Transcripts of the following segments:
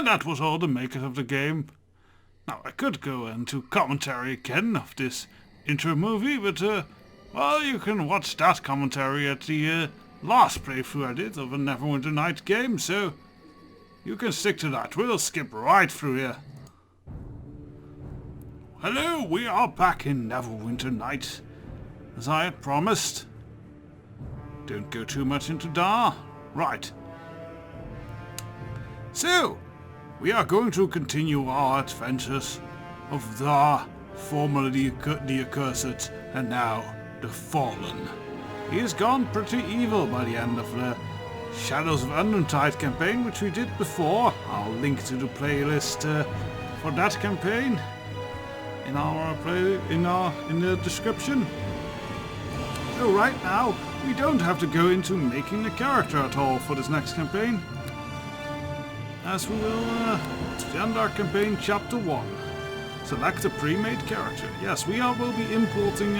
And that was all the makers of the game. Now, I could go into commentary again of this intro movie, but, well, you can watch that commentary at the last playthrough I did of a Neverwinter Night game, so you can stick to that. We'll skip right through here. Hello, we are back in Neverwinter Night, as I had promised. Don't go too much into Dar. Right. So, we are going to continue our adventures of Dar, formerly the Accursed, and now the Fallen. He has gone pretty evil by the end of the Shadows of Underdark campaign, which we did before. I'll link to the playlist for that campaign in the description. So right now, we don't have to go into making a character at all for this next campaign, as we will the Underdark campaign chapter 1. Select a pre-made character. Yes, we will be importing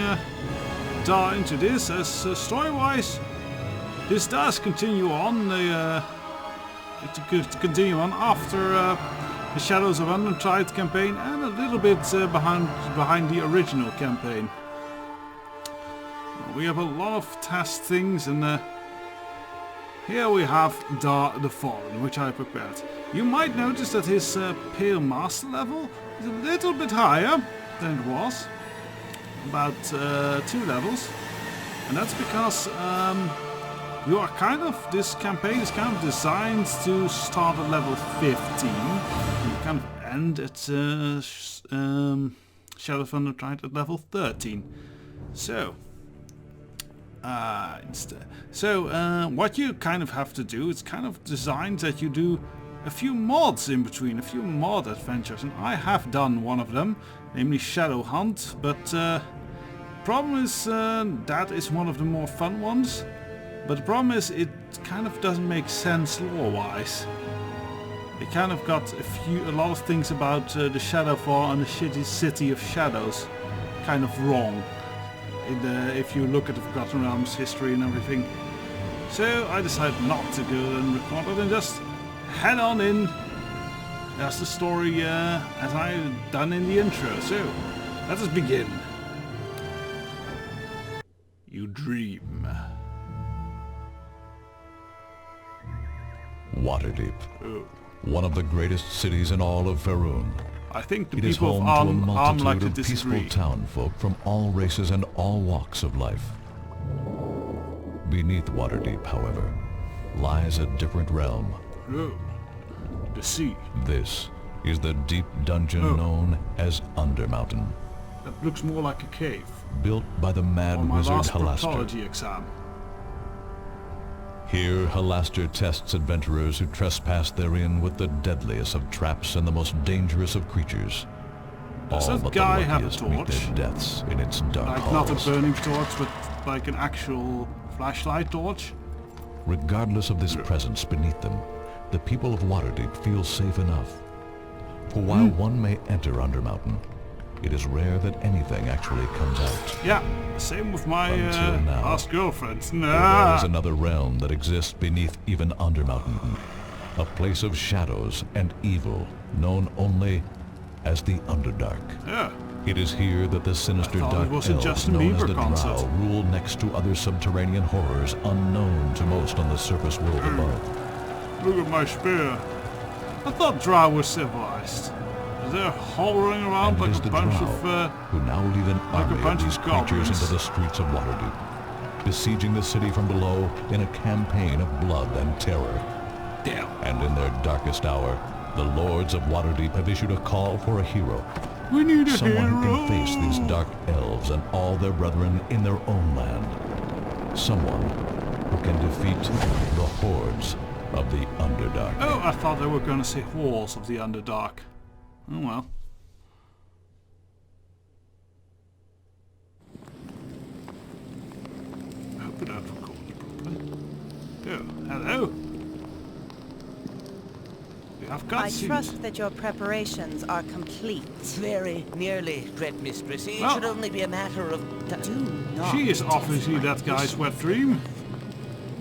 Dar into this, as story-wise, this does continue on. Continue on after the Shadows of Underdark campaign, and a little bit behind the original campaign. We have a lot of test things, and here we have Dar the Fallen, which I prepared. You might notice that his Pale Master level is a little bit higher than it was, about 2 levels, and that's because this campaign is kind of designed to start at level 15 and kind of end at Shadow of Underdark at level 13. So, what you kind of have to do, it's kind of designed that you do a few mods in between, a few mod adventures, and I have done one of them, namely Shadow Hunt, but problem is that is one of the more fun ones, but the problem is it kind of doesn't make sense lore-wise. They kind of got a lot of things about the Shadowfall and the shitty City of Shadows kind of wrong. If you look at the Forgotten Realms history and everything. So I decided not to go and record it and just head on in. That's the story as I've done in the intro. So let us begin. You dream. Waterdeep. Oh. One of the greatest cities in all of Faerun. I think the It is people of home to a Arm like to multitude of peaceful disagree. townfolk from all races and all walks of life. Beneath Waterdeep, however, lies a different realm. Oh. The sea. This is the deep dungeon known as Undermountain, That looks more like a cave. built by the mad On my wizard last Halaster. proctology exam. Here, Halaster tests adventurers who trespass therein with the deadliest of traps and the most dangerous of creatures. Does All that but guy the have a luckiest meet torch? their deaths in its dark Like not a halls. burning torch, but like an actual flashlight torch. Regardless of this presence beneath them, the people of Waterdeep feel safe enough. For while one may enter Undermountain, it is rare that anything actually comes out. Yeah, same with my Until now. last girlfriend. For there Nah. is another realm that exists beneath even Undermountain, a place of shadows and evil known only as the Underdark. Yeah. It is here that the sinister I thought dark it was a elves Justin known as Bieber the concert. Drow rule next to other subterranean horrors unknown to most on the surface world above. Look at my spear. I thought Drow was civilized. They're hovering around And it like is a the bunch Drow of who now lead an like a army of bunch of these creatures goblins. into the streets of Waterdeep, besieging the city from below in a campaign of blood and terror. damn. And in their darkest hour, the lords of Waterdeep have issued a call for a hero. We need a Someone hero. who can face these dark elves and all their brethren in their own land. Someone who can defeat the Hordes of the Underdark. Oh, I thought they were going to say Halls of the Underdark. Oh well. I hope it had recorded properly. Oh, hello. You have I cutscenes. trust that your preparations are complete. Very nearly, Dread Mistress. It Well- should only be a matter of... Do not. She is obviously that guy's wet dream.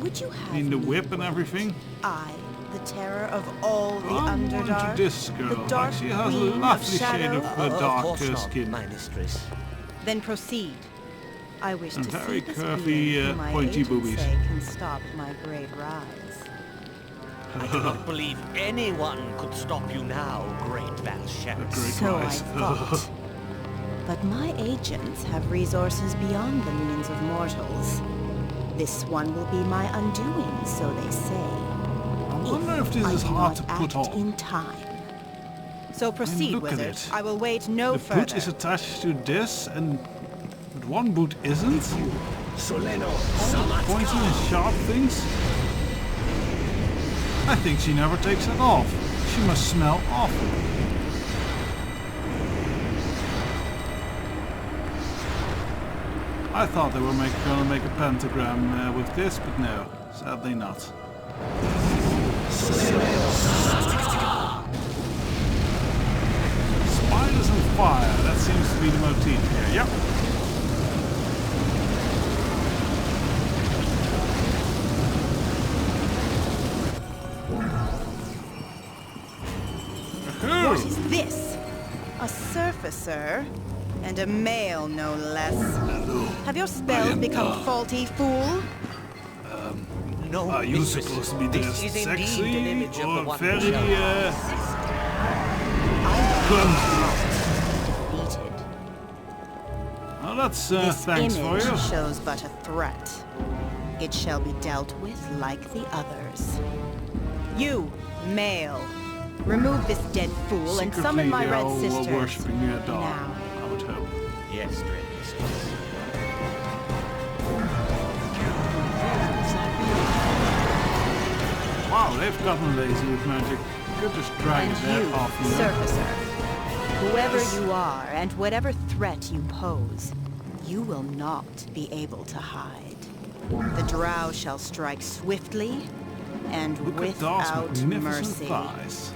Would you have In the me whip and everything. I the terror of all the I'm Underdark? into this girl. The dark She has a queen of lovely shade shadow? of her Of dark course not, skin. my mistress. Then proceed. I wish And to very see this curvy, being who my pointy agents boobies. say can stop my great rise. I do not believe anyone could stop you now, great Valsheriff. Great So I rise. thought. But my agents have resources beyond the means of mortals. This one will be my undoing, so they say. I wonder if this I is do hard not to put act on. in time. So proceed, look at wizard. it. I will wait no The further. boot is attached to this, and but one boot isn't. Pointy and sharp things. I think she never takes it off. She must smell awful. I thought they were gonna make a pentagram with this, but no, sadly not. Spiders and fire, that seems to be the motif here. Yep. What is this? A surfacer? And a male, no less. Hello. Have your spells become faulty, fool? No, Are you mistress. supposed to be This this is indeed an sexy image of the or one very who shall clumsy? Defeated. Well, that's This thanks for image you. shows but a threat. It shall be dealt with like the others. You, male, remove this dead fool and summon my Secretly, red they're all sisters. worshipping your dog, Now. I would hope. Yes, great mistress. Wow, they've gotten lazy with magic. You could just drag And his head you, off, you know? surfacer, whoever Yes. you are and whatever threat you pose, you will not be able to hide. The drow shall strike swiftly and Look at those without magnificent mercy. thighs.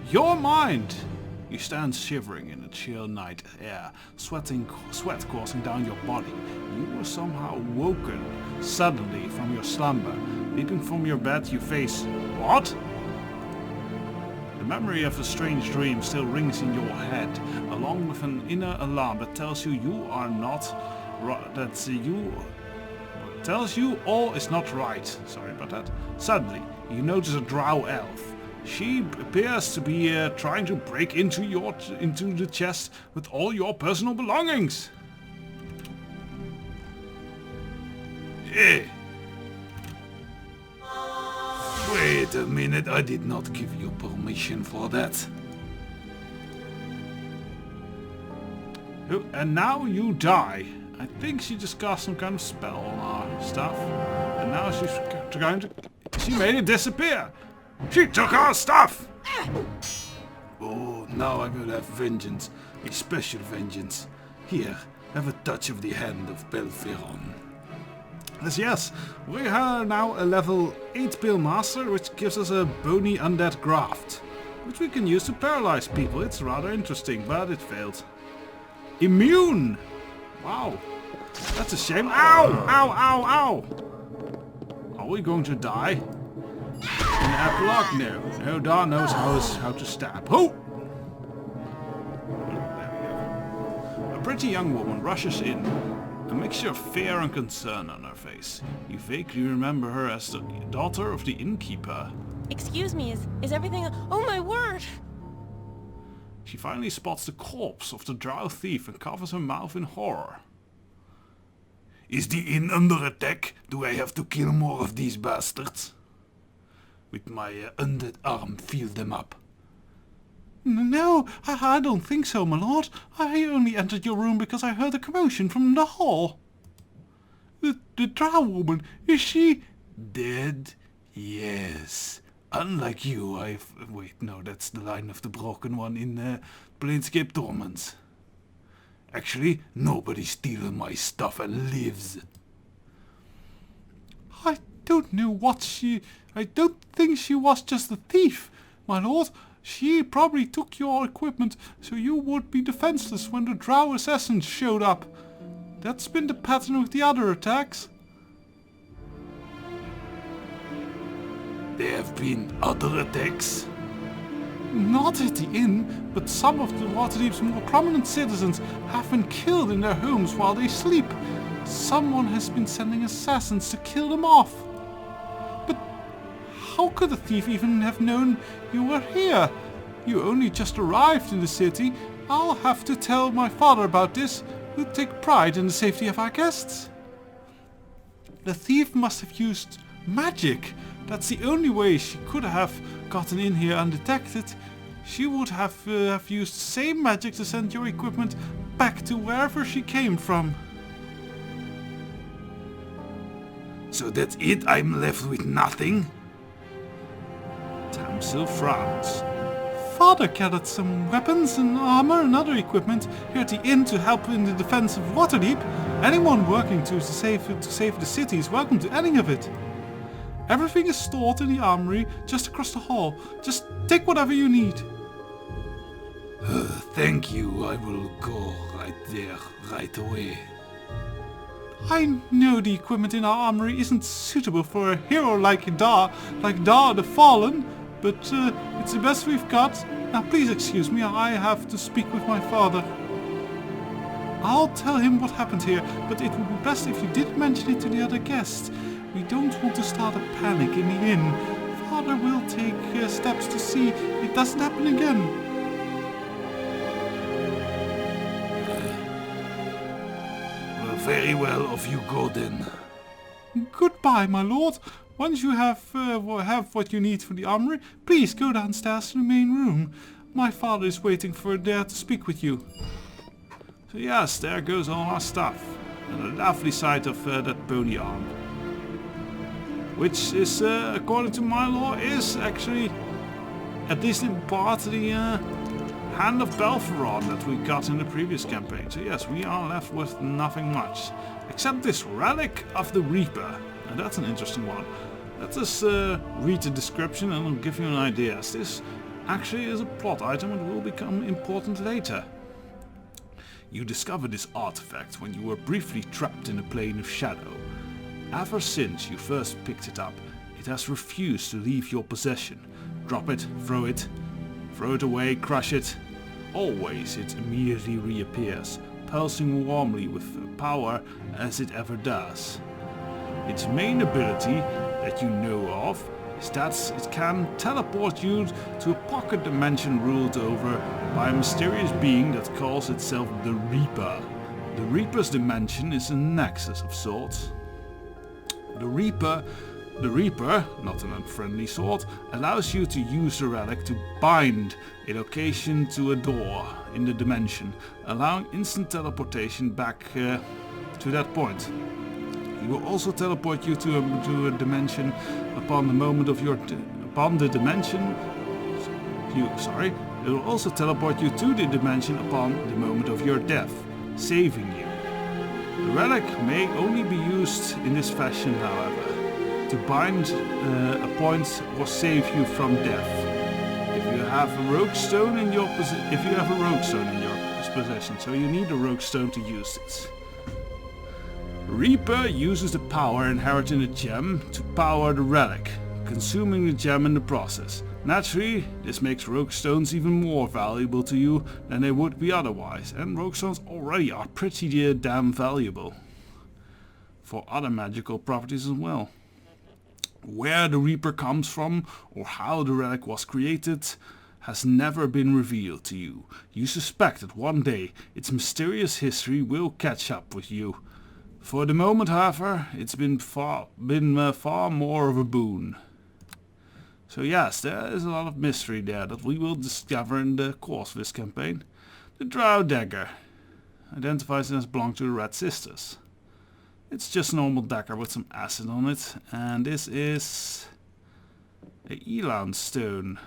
Your mind! You stand shivering in the chill night air, sweat coursing down your body. You were somehow woken suddenly from your slumber. Leaping from your bed, you face what? The memory of a strange dream still rings in your head, along with an inner alarm that tells you are not tells you all is not right. Sorry about that. Suddenly, you notice a drow elf. She appears to be trying to break into the chest with all your personal belongings. Eh. Wait a minute, I did not give you permission for that. Oh, and now you die. I think she just cast some kind of spell on our stuff. And now she's trying to... She made it disappear. She took our stuff! Oh, now I will have vengeance. A special vengeance. Here, have a touch of the hand of Belferon. Yes, we are now a level 8 Pale Master, which gives us a bony undead graft, which we can use to paralyze people. It's rather interesting, but it failed. Immune! Wow, that's a shame. Ow! Ow! Ow! Ow! Are we going to die? In the epilogue? No. No, Dar knows how to stab. Oh! A pretty young woman rushes in, a mixture of fear and concern on her face. You vaguely remember her as the daughter of the innkeeper. Excuse me, is everything... Oh my word! She finally spots the corpse of the drow thief and covers her mouth in horror. Is the inn under attack? Do I have to kill more of these bastards? With my undead arm, feel them up. No, I don't think so, my lord. I only entered your room because I heard a commotion from the hall. The drow woman, is she dead? Yes. Unlike you, wait, no, that's the line of the broken one in Planescape Torments. Actually, nobody's stealing my stuff and lives. I don't know what I don't think she was just a thief, my lord. She probably took your equipment so you would be defenseless when the Drow assassins showed up. That's been the pattern with the other attacks. There have been other attacks? Not at the inn, but some of the Waterdeep's more prominent citizens have been killed in their homes while they sleep. Someone has been sending assassins to kill them off. But how could a thief even have known you were here? You only just arrived in the city. I'll have to tell my father about this. We'll take pride in the safety of our guests. The thief must have used magic. That's the only way she could have gotten in here undetected. She would have used the same magic to send your equipment back to wherever she came from. So that's it? I'm left with nothing? Tamsil frowns. Father gathered some weapons and armor and other equipment here at the inn to help in the defense of Waterdeep. Anyone working to save the city is welcome to any of it. Everything is stored in the armory just across the hall. Just take whatever you need. Thank you. I will go right there, right away. I know the equipment in our armory isn't suitable for a hero like Dar the Fallen, but it's the best we've got. Now please excuse me, I have to speak with my father. I'll tell him what happened here, but it would be best if you didn't mention it to the other guests. We don't want to start a panic in the inn. Father will take steps to see it doesn't happen again. Well, very well, off you go then. Goodbye, my lord. Once you have what you need for the armory, please go downstairs to the main room. My father is waiting there to speak with you. So yes, there goes all our stuff. And a lovely sight of that pony arm. Which is, according to my law, is actually, at least in part, the Hand of Belferon that we got in the previous campaign. So yes, we are left with nothing much. Except this Relic of the Reaper. And that's an interesting one. Let us read the description and I'll give you an idea. As this actually is a plot item and will become important later. You discovered this artifact when you were briefly trapped in a plane of shadow. Ever since you first picked it up, it has refused to leave your possession. Drop it, throw it away, crush it. Always it immediately reappears, pulsing warmly with power as it ever does. Its main ability that you know of is that it can teleport you to a pocket dimension ruled over by a mysterious being that calls itself the Reaper. The Reaper's dimension is a nexus of sorts. The Reaper, not an unfriendly sort, allows you to use the relic to bind a location to a door in the dimension, allowing instant teleportation back to that point. It will also teleport you to a dimension upon the moment of your It will also teleport you to the dimension upon the moment of your death, saving you. The relic may only be used in this fashion, however, to bind a point or save you from death. If you have a rogue stone in your possession, so you need a rogue stone to use it. Reaper uses the power inherent in the gem to power the relic, consuming the gem in the process. Naturally, this makes rogue stones even more valuable to you than they would be otherwise, and rogue stones already are pretty damn valuable for other magical properties as well. Where the Reaper comes from or how the relic was created has never been revealed to you. You suspect that one day its mysterious history will catch up with you. For the moment, however, it's been far more of a boon. So yes, there is a lot of mystery there that we will discover in the course of this campaign. The Drow dagger identifies it as belonging to the Red Sisters. It's just a normal dagger with some acid on it, and this is a Elan stone.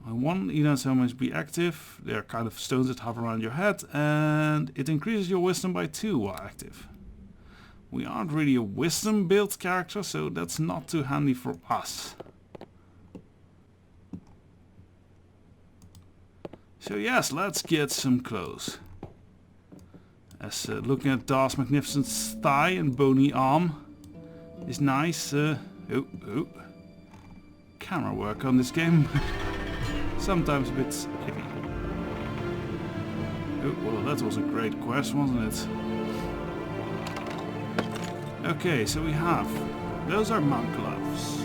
One Elan stone must be active. They're kind of stones that hover around your head, and it increases your wisdom by 2 while active. We aren't really a wisdom build character, so that's not too handy for us. So yes, let's get some clothes. As looking at Dar's magnificent thigh and bony arm is nice. Camera work on this game. Sometimes a bit iffy. Oh, well, that was a great quest, wasn't it? Okay, so we have... Those are monk gloves.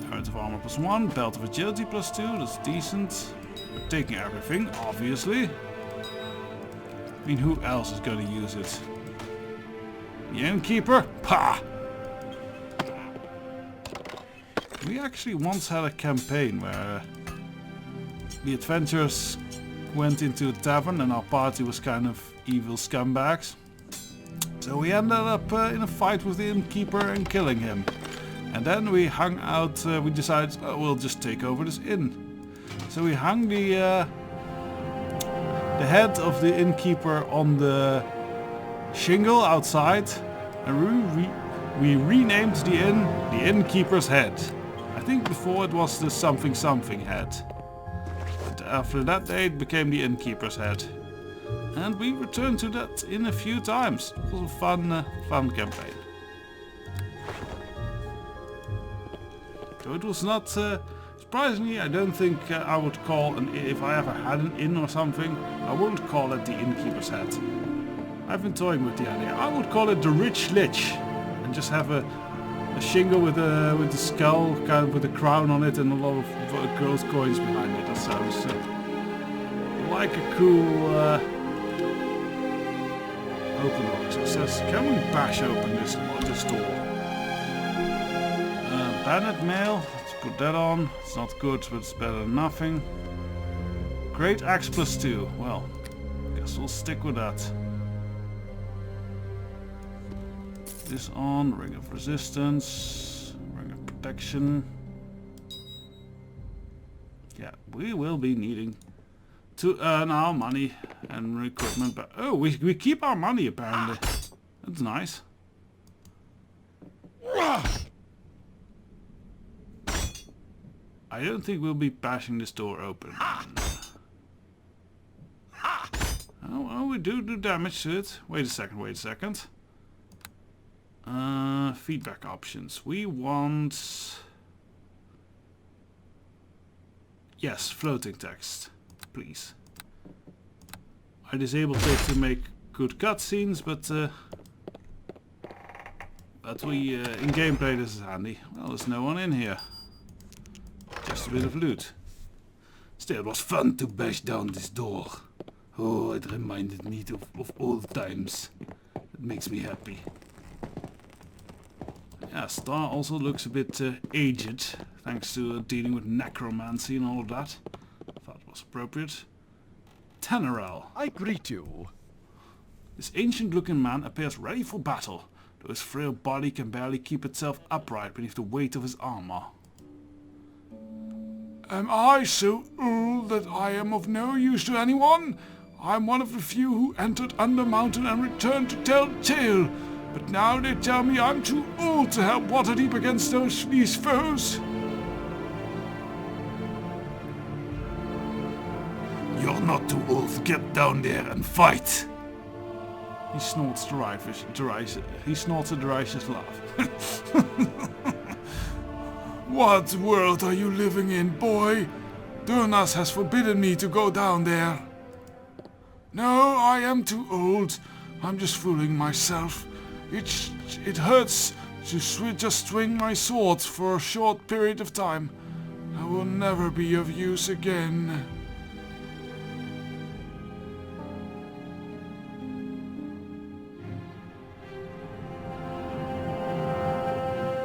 Heart of armor +1, belt of agility +2, that's decent. We're taking everything, obviously. I mean, who else is going to use it? The innkeeper? Pah! We actually once had a campaign where the adventurers went into a tavern and our party was kind of evil scumbags. So we ended up in a fight with the innkeeper and killing him. And then we hung out, we decided, oh, we'll just take over this inn. So we hung the head of the innkeeper on the shingle outside, and we renamed the inn the Innkeeper's Head. I think before it was the something something head. But after that day it became the Innkeeper's Head. And we returned to that inn a few times. It was a fun campaign. So it was not... surprisingly, I don't think I would call if I ever had an inn or something, I wouldn't call it the Innkeeper's Head. I've been toying with the idea. I would call it the Rich Lich, and just have a shingle with the skull, kind of with a crown on it, and a lot of gold coins behind it. That sounds like a cool open box. It says, can we bash open this door? Bandit mail. Put that on. It's not good, but it's better than nothing. Great axe +2. Well, guess we'll stick with that. This on. Ring of resistance. Ring of protection. Yeah, we will be needing to earn our money and equipment. But oh, we keep our money apparently. That's nice. I don't think we'll be bashing this door open. Oh, well, we do damage to it. Wait a second. Feedback options. We want... Yes, floating text, please. I disabled it to make good cutscenes, but we in gameplay this is handy. Well, there's no one in here. Just a bit of loot. Still, it was fun to bash down this door. Oh, it reminded me of old times. It makes me happy. Yeah, Star also looks a bit aged, thanks to dealing with necromancy and all of that. Thought it was appropriate. Tenorel. I greet you. This ancient-looking man appears ready for battle, though his frail body can barely keep itself upright beneath the weight of his armor. Am I so old that I am of no use to anyone? I'm one of the few who entered Undermountain and returned to tell the tale. But now they tell me I'm too old to help Waterdeep against these foes. You're not too old to get down there and fight. He snorts a derisive laugh. What world are you living in, boy? Durnas has forbidden me to go down there. No, I am too old. I'm just fooling myself. It hurts to just swing my sword for a short period of time. I will never be of use again.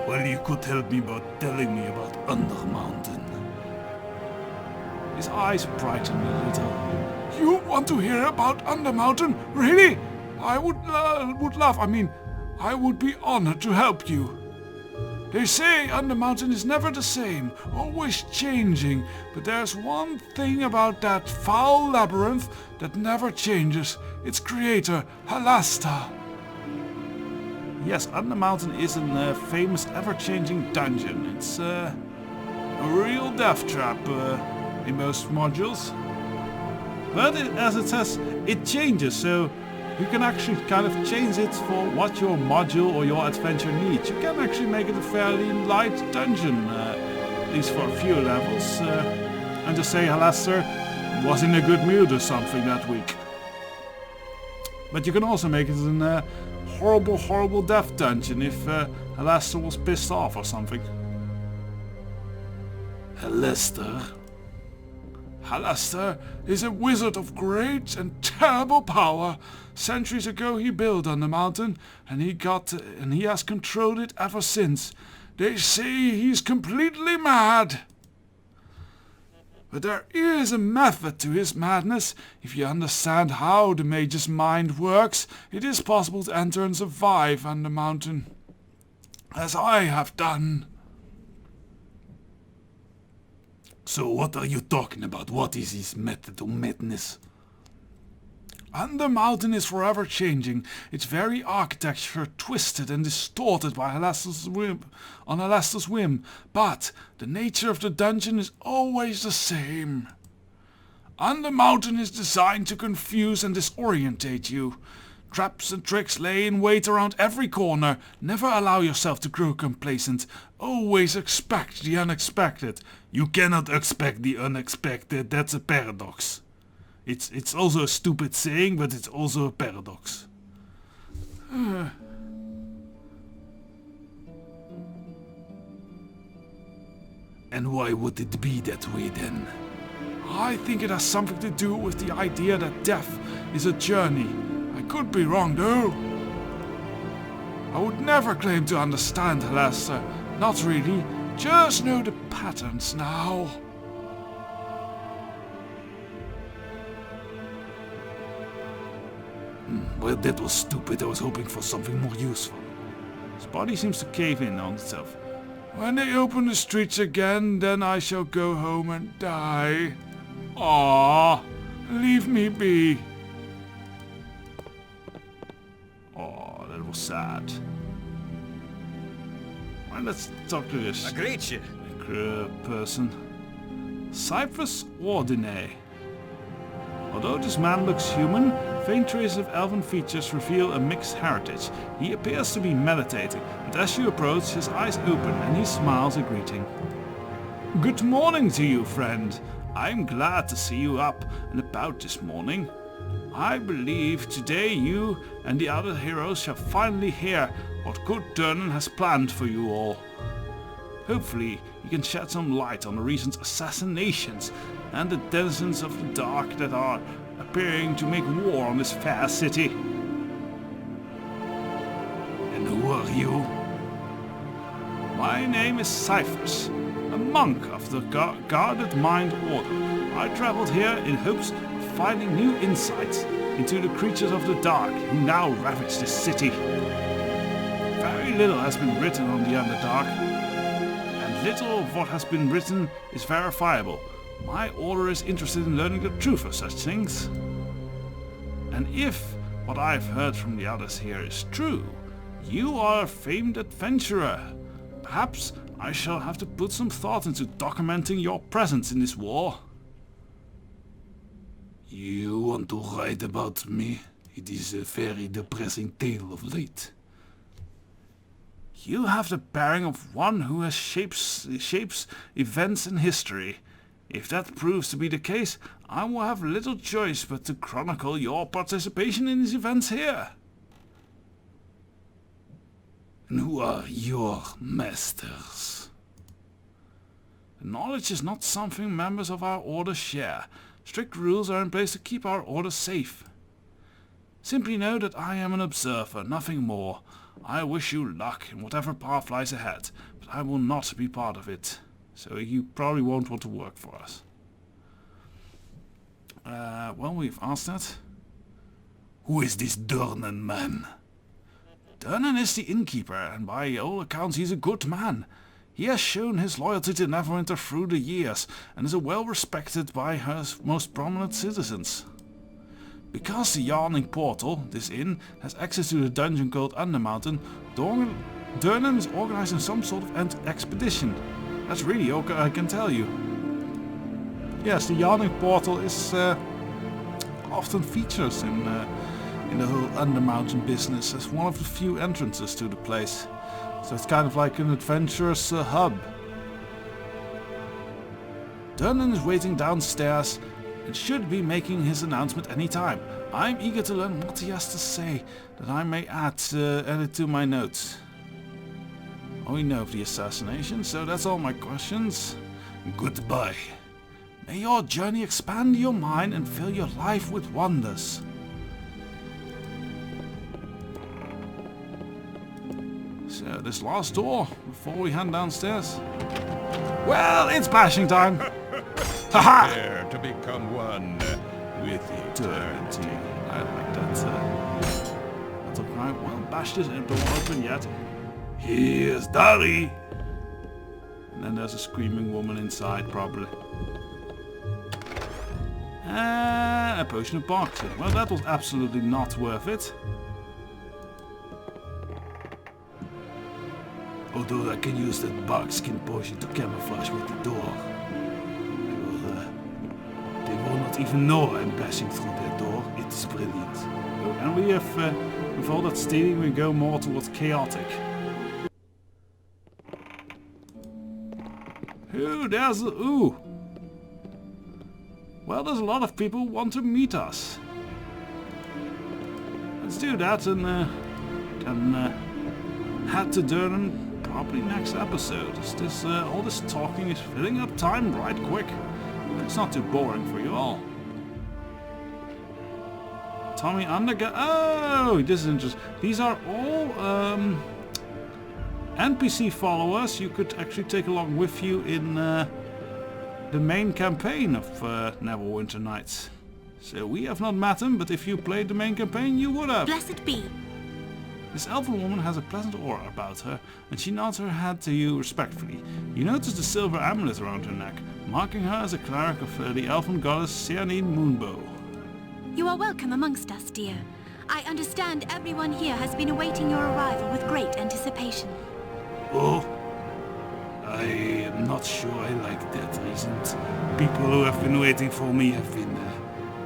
Well, you could help me by telling me about Undermountain. His eyes brighten a little. You want to hear about Undermountain? Really? I would love. I mean, I would be honored to help you. They say Undermountain is never the same, always changing, but there's one thing about that foul labyrinth that never changes. Its creator, Halasta. Yes, Undermountain is a famous ever-changing dungeon. It's a real death trap in most modules. But as it says, it changes, so you can actually kind of change it for what your module or your adventure needs. You can actually make it a fairly light dungeon, at least for a few levels. And just say Alastair was in a good mood or something that week. But you can also make it a horrible, horrible death dungeon if Alastair was pissed off or something. Alastair? Alastair is a wizard of great and terrible power. Centuries ago he built on the mountain, and he has controlled it ever since. They say he's completely mad. But there is a method to his madness. If you understand how the mage's mind works, it is possible to enter and survive on the mountain, as I have done. So what are you talking about? What is his method of madness? And the mountain is forever changing, its very architecture twisted and distorted by Alastair's whim, but the nature of the dungeon is always the same. And the mountain is designed to confuse and disorientate you. Traps and tricks lay in wait around every corner. Never allow yourself to grow complacent. Always expect the unexpected. You cannot expect the unexpected, that's a paradox. It's also a stupid saying, but it's also a paradox. And why would it be that way then? I think it has something to do with the idea that death is a journey. I could be wrong though. I would never claim to understand Alastair. Not really. Just know the patterns now. Well, that was stupid. I was hoping for something more useful. His body seems to cave in on itself. When they open the streets again, then I shall go home and die. Ah, leave me be. Oh, that was sad. Well, let's talk to this person. Cyprus Ordine. Although this man looks human, faint traces of elven features reveal a mixed heritage. He appears to be meditating, but as you approach, his eyes open and he smiles a greeting. Good morning to you, friend. I'm glad to see you up and about this morning. I believe today you and the other heroes shall finally hear what good Durnan has planned for you all. Hopefully, you can shed some light on the recent assassinations and the denizens of the dark that are appearing to make war on this fair city. And who are you? My name is Cyphers, a monk of the Guarded Mind Order. I traveled here in hopes of finding new insights into the creatures of the dark who now ravage this city. Very little has been written on the Underdark, and little of what has been written is verifiable. My order is interested in learning the truth of such things. And if what I've heard from the others here is true, you are a famed adventurer. Perhaps I shall have to put some thought into documenting your presence in this war. You want to write about me? It is a very depressing tale of late. You have the bearing of one who has shapes events in history. If that proves to be the case, I will have little choice but to chronicle your participation in these events here. And who are your masters? Knowledge is not something members of our order share. Strict rules are in place to keep our order safe. Simply know that I am an observer, nothing more. I wish you luck in whatever path lies ahead, but I will not be part of it. So you probably won't want to work for us. Well, we've asked that. Who is this Durnan man? Durnan is the innkeeper, and by all accounts he's a good man. He has shown his loyalty to Neverwinter through the years, and is well respected by her most prominent citizens. Because the Yawning Portal, this inn, has access to the dungeon called Undermountain, Durnan is organizing some sort of expedition. That's really all I can tell you. Yes, the Yawning Portal is often features in the whole Undermountain business as one of the few entrances to the place. So it's kind of like an adventurous hub. Durnan is waiting downstairs and should be making his announcement any time. I'm eager to learn what he has to say, that I may add it to my notes. We know of the assassination, so that's all my questions. Goodbye. May your journey expand your mind and fill your life with wonders. So this last door, before we head downstairs. Well, it's bashing time! Haha! Dare to become one with eternity. I like that. That's alright, well, bash this door open yet. Here's Dari! And then there's a screaming woman inside, probably. And a potion of boxing. Well, that was absolutely not worth it. Although I can use that barkskin potion to camouflage with the door. They will not even know I'm passing through that door. It is brilliant. Oh, and we have, with all that stealing, we go more towards chaotic. Ooh, there's a... ooh. Well, there's a lot of people who want to meet us. Let's do that and can head to Durnan probably next episode. All this talking is filling up time right quick. It's not too boring for you all. Tommy Underdark. Oh, this is interesting. These are all NPC followers you could actually take along with you in the main campaign of Neverwinter Nights. So we have not met them, but if you played the main campaign, you would have. Blessed be. This elven woman has a pleasant aura about her, and she nods her head to you respectfully. You notice the silver amulet around her neck, marking her as a cleric of the elven goddess Cyanine Moonbow. You are welcome amongst us, dear. I understand everyone here has been awaiting your arrival with great anticipation. Oh, I am not sure I like that reason. People who have been waiting for me have been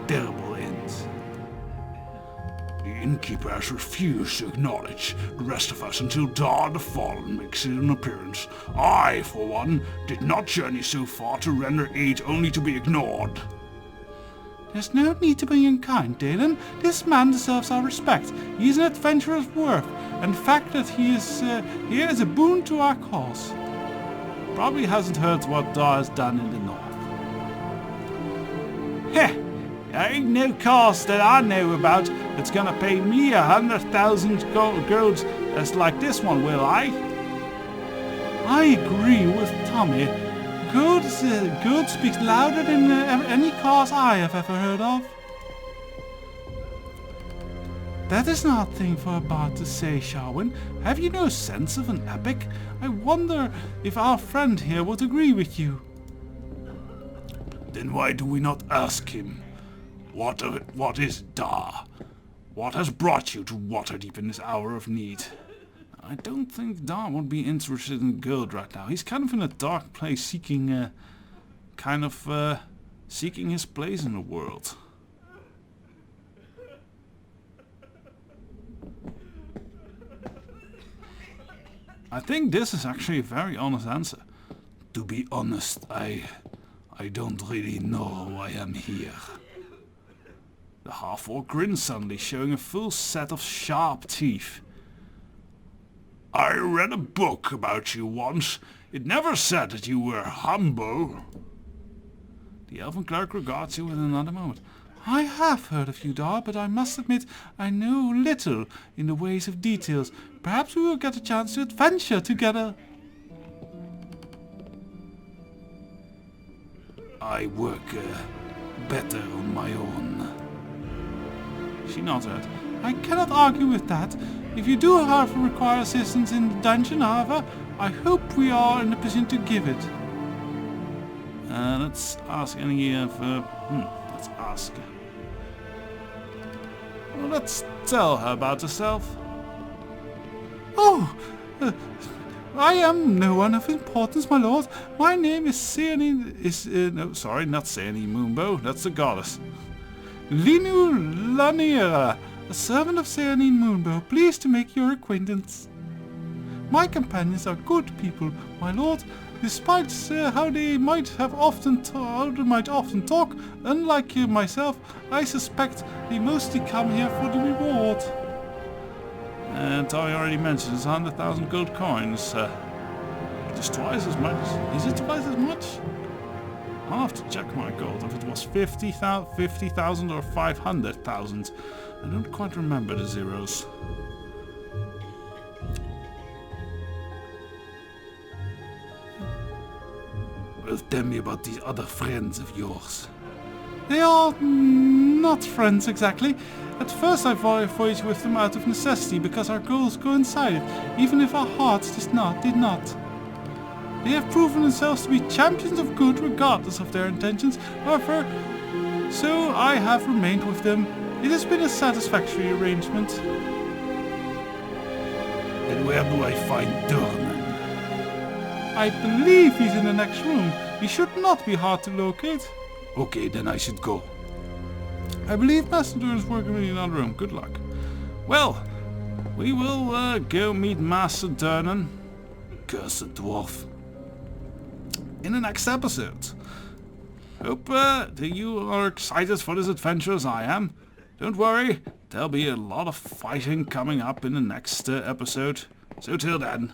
terrible ends. The innkeeper has refused to acknowledge the rest of us until Dar the Fallen makes an appearance. I, for one, did not journey so far to render aid only to be ignored. There's no need to be unkind, Dalen. This man deserves our respect. He is an adventurer's worth, and the fact that he is here is a boon to our cause. Probably hasn't heard what Dar has done in the north. Heh! There ain't no cause that I know about that's gonna pay me 100,000 gold that's like this one, will I? I agree with Tommy. Gold speaks louder than any cause I have ever heard of. That is not a thing for a bard to say, Sharwin. Have you no sense of an epic? I wonder if our friend here would agree with you. Then why do we not ask him? What is Dar? What has brought you to Waterdeep in this hour of need? I don't think Dar would be interested in gold right now. He's kind of in a dark place, seeking seeking his place in the world. I think this is actually a very honest answer. To be honest, I don't really know why I'm here. The half-orc grins suddenly, showing a full set of sharp teeth. I read a book about you once. It never said that you were humble. The elven cleric regards you in another moment. I have heard of you, Dar, but I must admit I know little in the ways of details. Perhaps we will get a chance to adventure together. I work better on my own. She nods her head. I cannot argue with that. If you do however require assistance in the dungeon, however, I hope we are in a position to give it. Let's ask any of... let's ask... Well, let's tell her about herself. Oh! I am no one of importance, my lord. My name is Cyanine... no, sorry, not Cyanine Moonbow. That's the goddess. Linu Laniera, a servant of Seanine Moonbow, pleased to make your acquaintance. My companions are good people, my lord, despite how they might often talk. Unlike myself, I suspect they mostly come here for the reward. And I already mentioned it's 100,000 gold coins. Just twice as much. Is it twice as much? I'll have to check my gold if it was 50,000 or 500,000. I don't quite remember the zeros. Well, tell me about these other friends of yours. They are not friends exactly. At first I voyaged with them out of necessity because our goals coincided, even if our hearts did not. They have proven themselves to be champions of good regardless of their intentions, however, so I have remained with them. It has been a satisfactory arrangement. And where do I find Durnan? I believe he's in the next room. He should not be hard to locate. Okay, then I should go. I believe Messenger is working in another room. Good luck. Well, we will go meet Master Durnan, cursed dwarf, in the next episode. Hope that you are excited for this adventure as I am. Don't worry, there'll be a lot of fighting coming up in the next episode. So till then,